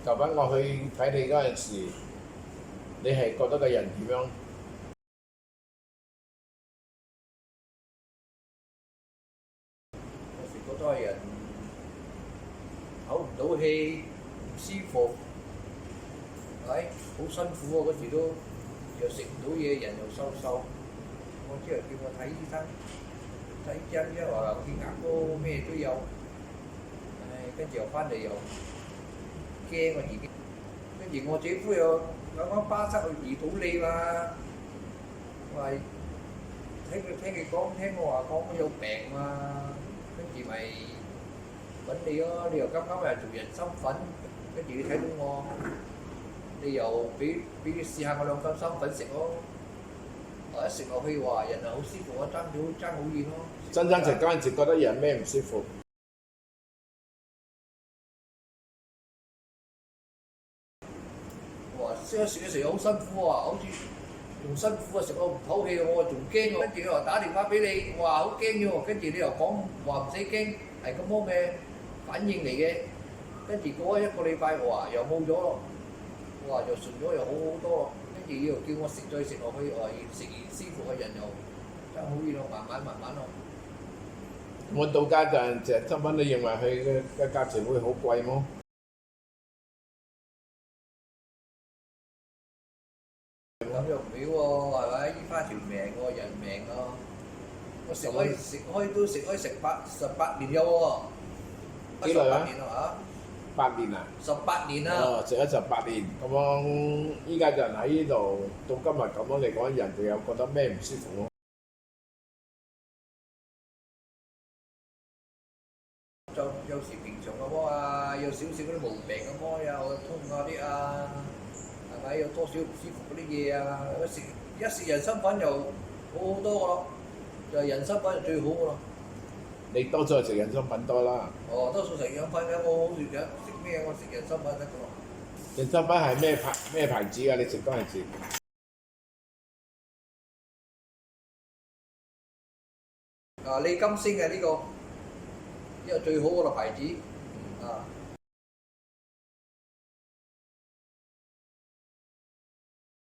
舊陣我去睇你嗰陣時，你係覺得個人點樣？有時覺得係人唞唔到氣，唔舒服，係好辛苦喎。嗰時都又食唔到嘢，人又瘦。我之後叫我睇醫生，睇醫生話血壓高咩都有，跟住又翻嚟又驚我自己，跟住我姐夫又講巴塞去胰島利嘛，話聽我話講我有病嘛，跟住咪揾你咯，你又啱啱又做人參粉，跟住你睇到我，你又俾你試下我兩斤參粉食咯。我一食落去話人係好舒服，我爭好遠咯。真食嗰陣時覺得人咩唔舒服？我話食嘅時候好辛苦啊，好似仲辛苦啊，食到唔唞氣，我仲驚喎。跟住佢話打電話俾你，我話好驚嘅喎。跟住你又講話唔使驚，係咁樣嘅反應嚟嘅。跟住過咗一個禮拜，我話又冇咗咯，我話又順咗又好好多咯。跟住又叫我再食落去，我話越食越舒服嘅人又爭好遠咯，慢慢咯。我到家陣隻新品，你認為佢嘅價錢會好貴麼？咁又唔會喎，係咪？醫翻條命喎，人命咯。我食開18年有喎。幾耐啊？18年啊8年啊！18年啦。哦，食咗18年，咁樣依家就喺呢度到今日咁樣嚟講，人哋又覺得咩唔舒服咯？就有時平常嘅喎啊，有少少嗰啲毛病嘅喎，又痛下啲啊，係咪有多少唔舒服嗰啲嘢啊？一食人參粉又好好多個咯，就係人參粉係最好嘅咯。你多數係食人參品多啦。哦，多數食人參粉嘅，我好食咩？我食人參粉得嘅咯。人參品係咩牌子㗎？你食嗰陣時？利金星嘅呢個最好嘅牌子啊！